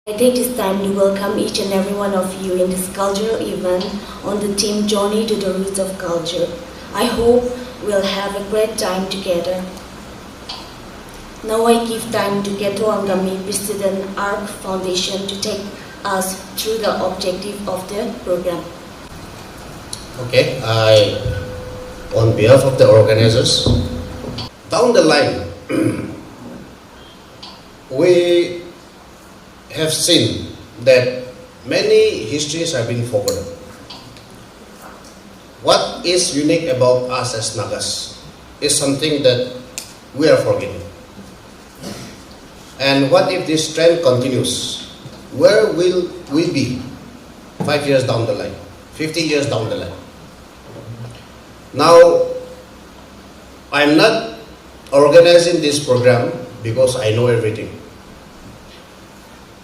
I take this time to welcome each and every one of you in this cultural event on the theme Journey to the Roots of Culture. I hope we'll have a great time together. Now I give time to Ketua Anggami, President ARC Foundation, to take us through the objective of the program. Okay, on behalf of the organizers, down the line, we have seen that many histories have been forgotten. What is unique about us as Nagas is something that we are forgetting. And what if this trend continues? Where will we be 5 years down the line, 50 years down the line? Now, I'm not organizing this program because I know everything.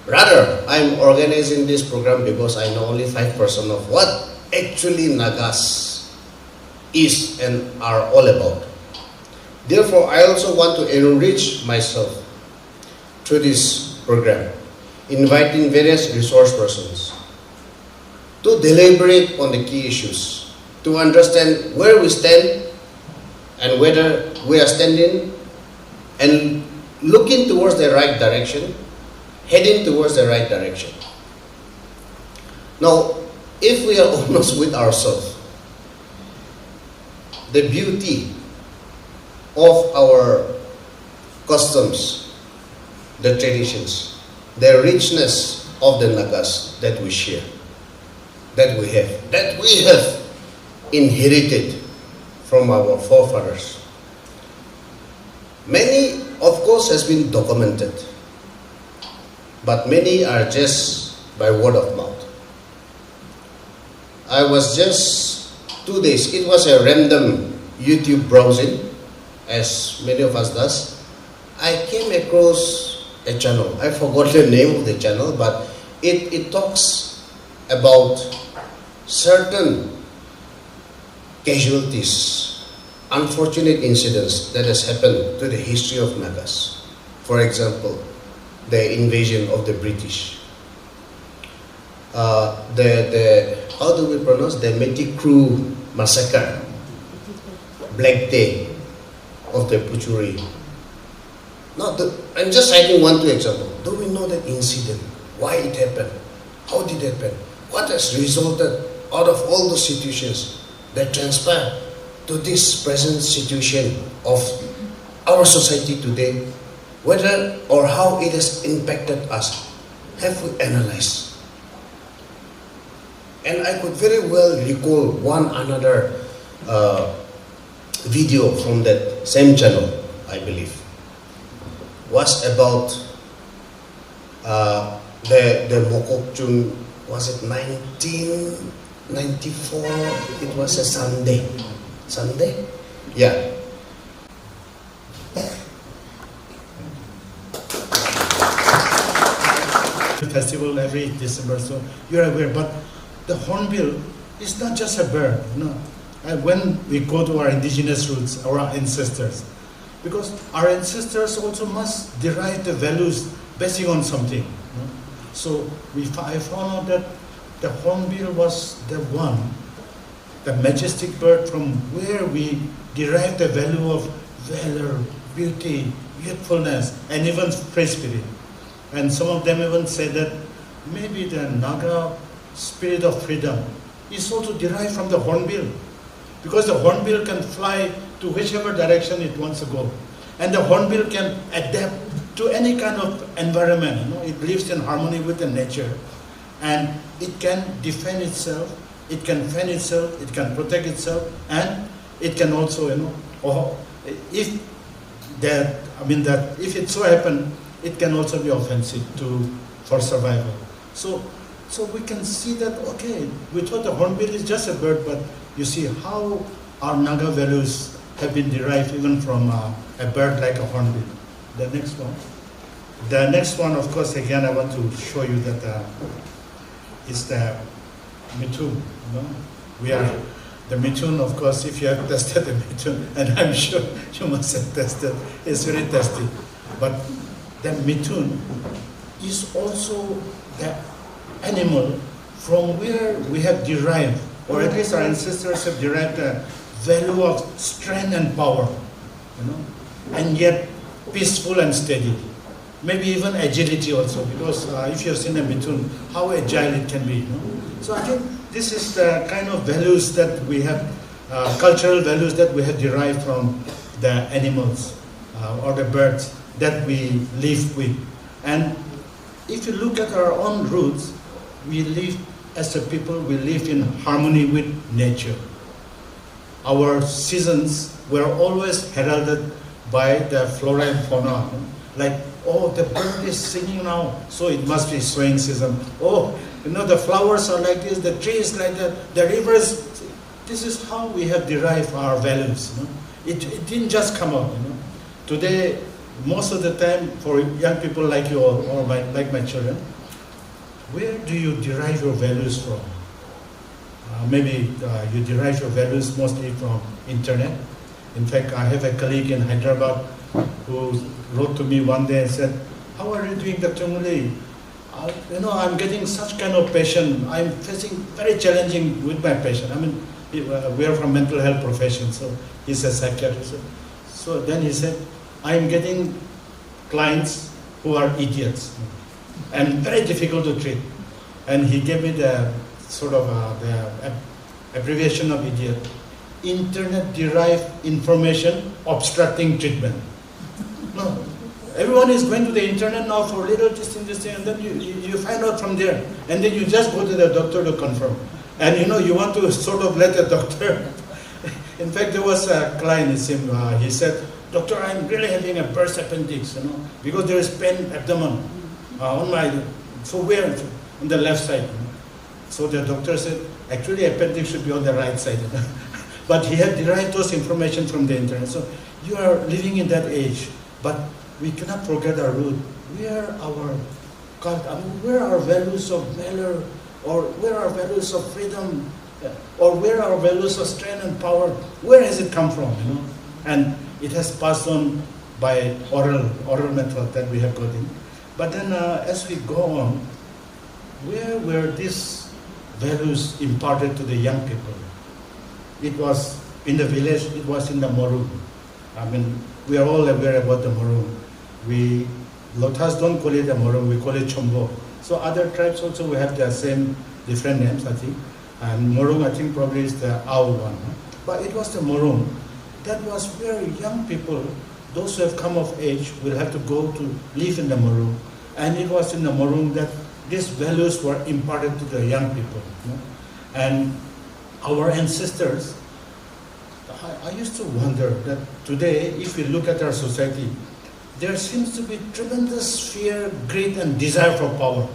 Rather, I'm organizing this program because I know only 5% of what actually Nagas is and are all about. Therefore, I also want to enrich myself through this program, inviting various resource persons to deliberate on the key issues, to understand where we stand and whether we are standing and looking towards the right direction, heading towards the right direction. Now, if we are honest with ourselves, the beauty of our customs, the traditions, the richness of the Nagas that we share, that we have inherited from our forefathers. Many, of course, has been documented, but many are just by word of mouth. I was just 2 days, it was a random YouTube browsing, as many of us does. I came across a channel, I forgot the name of the channel, but it talks about certain casualties, unfortunate incidents that has happened to the history of Nagas. For example, the invasion of the British, how do we pronounce, the Métis Crew massacre, Black Day of the Puchuri. Now, I'm just citing 1-2 examples. Do we know that incident? Why it happened? How did it happen? What has resulted out of all the situations that transpire to this present situation of our society today? Whether or how it has impacted us, have we analyzed? And I could very well recall one another video from that same channel, I believe, was about the Mokokchung, was it 1994? It was a Sunday? Yeah. Festival every December, so you're aware. But the hornbill is not just a bird, you know. And when we go to our indigenous roots, our ancestors, because our ancestors also must derive the values basing on something. You know? So I found out that the hornbill was the one, the majestic bird from where we derive the value of valor, beauty, youthfulness, and even free spirit. And some of them even say that maybe the Naga spirit of freedom is also derived from the hornbill, because the hornbill can fly to whichever direction it wants to go, and the hornbill can adapt to any kind of environment. You know, it lives in harmony with the nature, and it can defend itself, it can fend itself, it can protect itself, and it can also, you know, if it so happens, it can also be offensive for survival. So we can see that, okay, we thought the hornbill is just a bird, but you see how our Naga values have been derived even from a bird like a hornbill. The next one. The next one, of course, again, I want to show you that is the Mithun. You know? The Mithun, of course, if you have tested the Mithun, and I'm sure you must have tested, it's very tasty. But the Mithun is also the animal from where we have derived, or at least our ancestors have derived the value of strength and power, and yet peaceful and steady. Maybe even agility also, because if you've seen a mithun, how agile it can be. So I think this is the kind of values that we have, cultural values that we have derived from the animals or the birds that we live with. And if you look at our own roots, we live as a people, we live in harmony with nature. Our seasons were always heralded by the flora and fauna. Like, oh, the bird is singing now, so it must be sowing season. Oh, the flowers are like this, the trees like that, the rivers. This is how we have derived our values. It didn't just come out. Today, most of the time, for young people like you all, or like my children, where do you derive your values from? Maybe you derive your values mostly from internet. In fact, I have a colleague in Hyderabad who wrote to me one day and said, "How are you doing, Dr. Muli? I'm getting such kind of patient. I'm facing very challenging with my patient." I mean, we are from mental health profession, so he's a psychiatrist. So then he said, "I'm getting clients who are idiots and very difficult to treat." And he gave me the sort of the abbreviation of idiot: internet-derived information obstructing treatment. No, everyone is going to the internet now for little this thing, and then you find out from there, and then you just go to the doctor to confirm. And you want to sort of let the doctor. In fact, there was a client, he said, "Doctor, I'm really having a burst appendix, because there is pain abdomen on my, so where? On the left side." So the doctor said, "Actually, appendix should be on the right side." But he had derived those information from the internet. So you are living in that age, but we cannot forget our root. Where are our values of valor, or where are our values of freedom, or where are our values of strength and power? Where has it come from? And it has passed on by oral method that we have got in. But then as we go on, where were these values imparted to the young people? It was in the village, it was in the Moru. I mean, we are all aware about the Moru. We, Lothas don't call it the Moru, we call it Chombo. So other tribes also we have the same different names, I think. And Morung, I think probably is the Ao one. But it was the Morung. That was where young people, those who have come of age, will have to go to live in the Morung. And it was in the Morung that these values were imparted to the young people. And our ancestors, I used to wonder that today, if we look at our society, there seems to be tremendous fear, greed, and desire for power.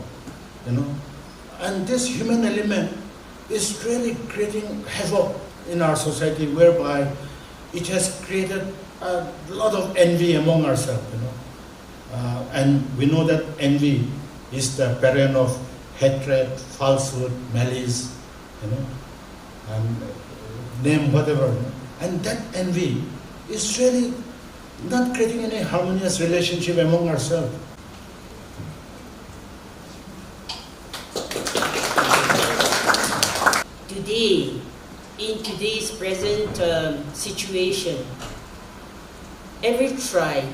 And this human element is really creating havoc in our society, whereby it has created a lot of envy among ourselves. And we know that envy is the parent of hatred, falsehood, malice, and name whatever. And that envy is really not creating any harmonious relationship among ourselves. Today, in today's present situation, every tribe,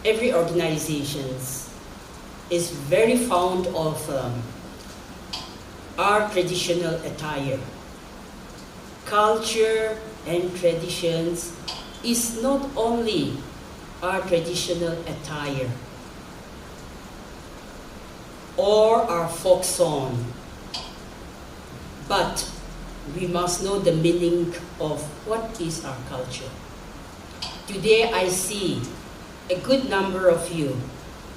every organization is very fond of our traditional attire. Culture and traditions is not only our traditional attire or our folk song, but we must know the meaning of what is our culture. Today I see a good number of you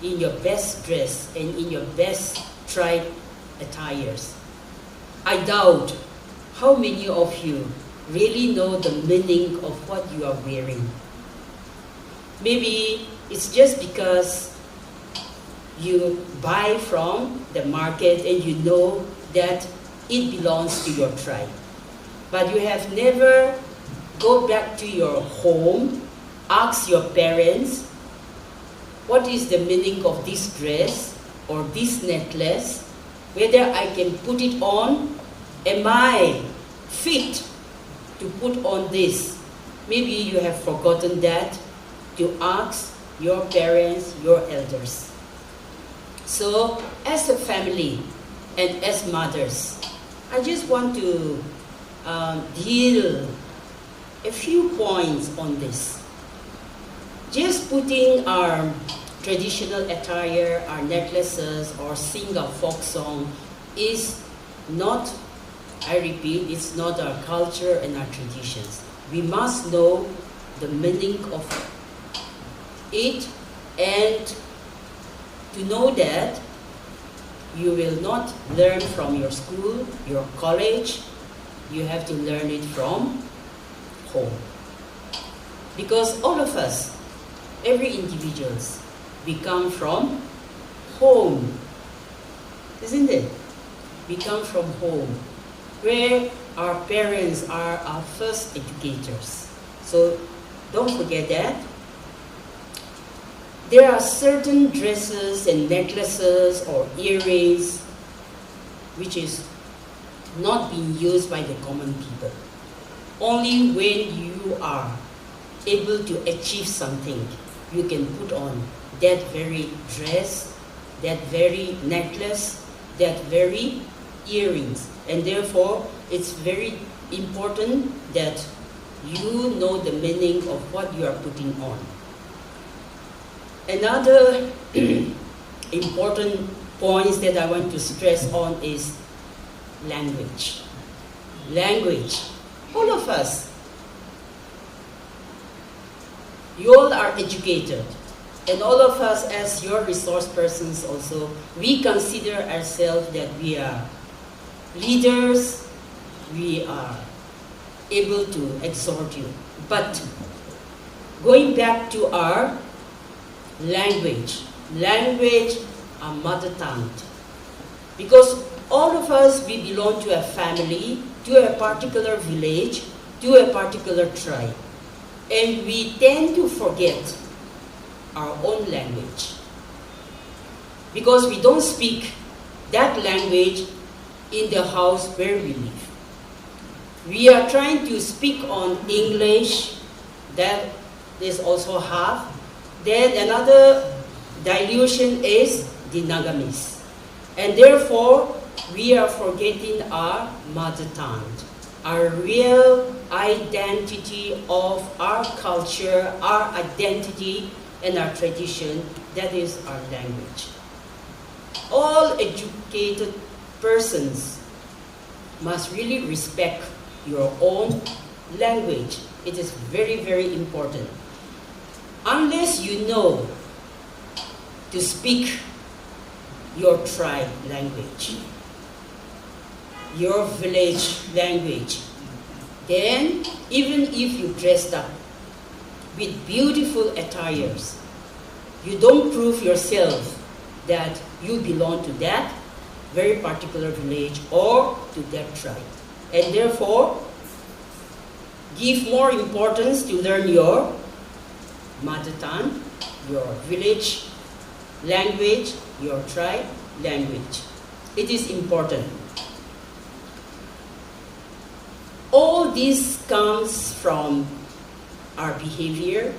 in your best dress and in your best tribe attires. I doubt how many of you really know the meaning of what you are wearing. Maybe it's just because you buy from the market and you know that it belongs to your tribe. But you have never go back to your home, ask your parents, what is the meaning of this dress or this necklace, whether I can put it on, am I fit to put on this? Maybe you have forgotten that, to ask your parents, your elders. So, as a family and as mothers, I just want to deal a few points on this. Just putting our traditional attire, our necklaces, or sing a folk song is not, I repeat, it's not our culture and our traditions. We must know the meaning of it, and to know that you will not learn from your school, your college, you have to learn it from home. Because all of us, every individuals, we come from home, isn't it? We come from home, where our parents are our first educators. So don't forget that. There are certain dresses and necklaces or earrings which is not being used by the common people. Only when you are able to achieve something, you can put on that very dress, that very necklace, that very earrings. And therefore, it's very important that you know the meaning of what you are putting on. Another important point that I want to stress on is language. Language. All of us, you all are educated, and all of us as your resource persons also, we consider ourselves that we are leaders, we are able to exhort you. But going back to our language, our mother tongue. Because all of us, we belong to a family, to a particular village, to a particular tribe. And we tend to forget our own language. Because we don't speak that language in the house where we live. We are trying to speak on English, that is also half. Then another dilution is the Nagamese. And therefore, we are forgetting our mother tongue, our real identity of our culture, our identity and our tradition, that is our language. All educated persons must really respect your own language. It is very, very important. Unless you know to speak your tribe language, your village language, then even if you dressed up with beautiful attires, you don't prove yourself that you belong to that very particular village or to that tribe. And therefore, give more importance to learn your mother tongue, your village language, your tribe language. It is important. All this comes from our behavior,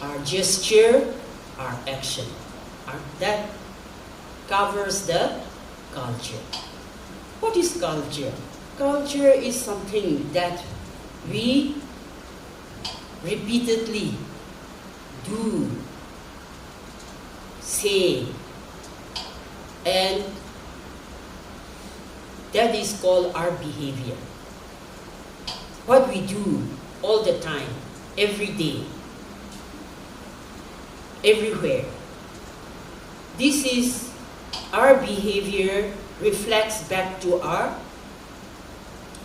our gesture, our action. That covers the culture. What is culture? Culture is something that we repeatedly do, say, and that is called our behavior. What we do all the time, every day, everywhere. This is our behavior reflects back to our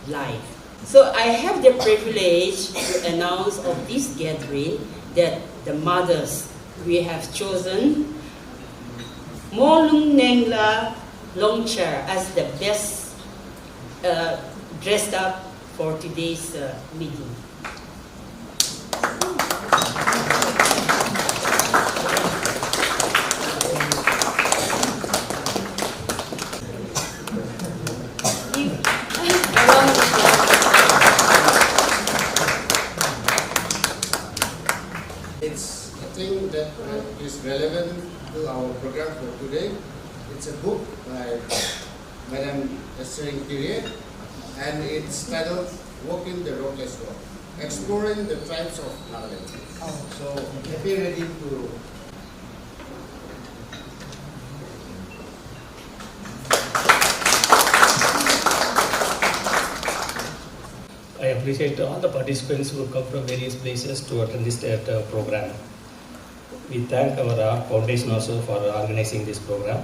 life. So I have the privilege to announce of this gathering that the mothers, we have chosen Molung Nengla Longchar as the best dressed up for today's meeting. open to our program for today. It's a book by Madam Esther Interior, and it's titled Walking the Rockless Road, Exploring the Tribes of Nagaland. So, be ready to I appreciate all the participants who come from various places to attend this program. We thank our foundation also for organizing this program.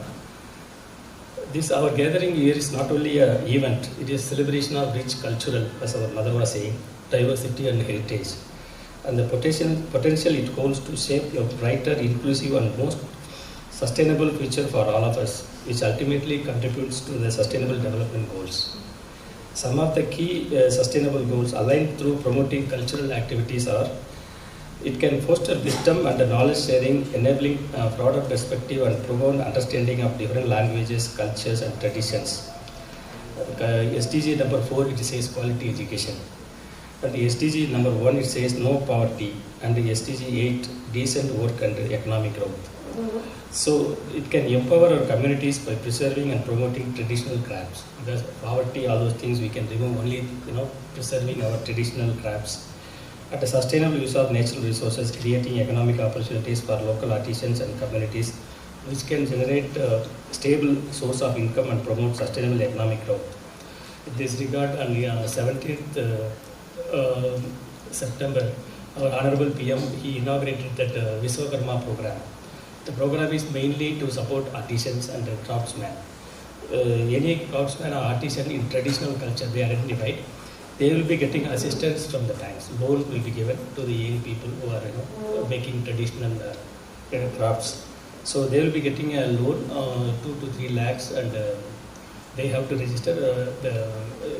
Our gathering here is not only an event, it is a celebration of rich cultural, as our mother was saying, diversity and heritage. And the potential it holds to shape a brighter, inclusive and most sustainable future for all of us, which ultimately contributes to the sustainable development goals. Some of the key sustainable goals aligned through promoting cultural activities are: it can foster wisdom and knowledge sharing, enabling broader perspective and profound understanding of different languages, cultures and traditions. SDG number 4, it says quality education. And the SDG number 1, it says no poverty. And the SDG 8, decent work and economic growth. So it can empower our communities by preserving and promoting traditional crafts. Because poverty, all those things we can remove only, preserving our traditional crafts. At a sustainable use of natural resources, creating economic opportunities for local artisans and communities, which can generate a stable source of income and promote sustainable economic growth. In this regard, on the 17th September, our Honorable PM, he inaugurated that Vishwakarma program. The program is mainly to support artisans and craftsmen. Any craftsman or artisan in traditional culture, they are identified. They will be getting assistance from the banks. Loan will be given to the young people who are making traditional crafts. So they will be getting a loan, 2 to 3 lakhs, and they have to register. The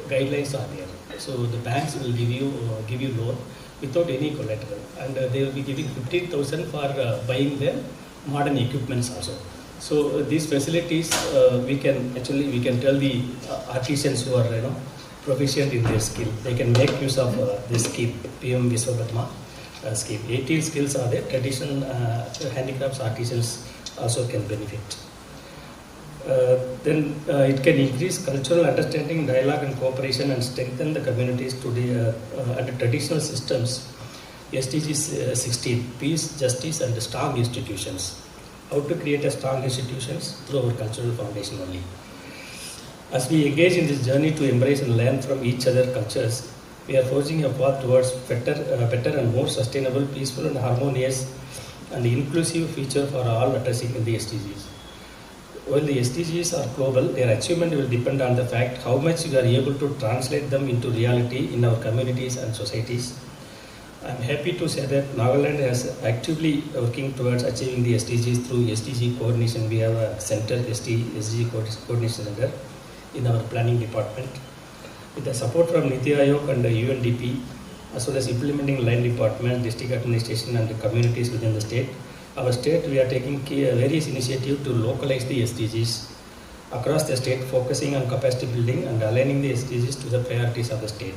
guidelines are there. So the banks will give you loan without any collateral, and they will be giving 15,000 for buying their modern equipments also. So these facilities we can tell the artisans who are proficient in their skill, they can make use of this scheme, PM Vishwakarma scheme. 18 skills are there. Traditional handicrafts artisans also can benefit. Then it can increase cultural understanding, dialogue and cooperation, and strengthen the communities today under traditional systems. SDG 16, peace, justice and strong institutions. How to create a strong institutions? Through our cultural foundation only. As we engage in this journey to embrace and learn from each other cultures, we are forging a path towards better and more sustainable, peaceful and harmonious and inclusive future for all addressing in the SDGs. While the SDGs are global, their achievement will depend on the fact how much we are able to translate them into reality in our communities and societies. I am happy to say that Nagaland is actively working towards achieving the SDGs through SDG coordination. We have a center, SDG coordination center, in our planning department. With the support from Niti Aayog and the UNDP, as well as implementing line department, district administration and the communities within the state, our state we are taking various initiatives to localize the SDGs across the state, focusing on capacity building and aligning the SDGs to the priorities of the state.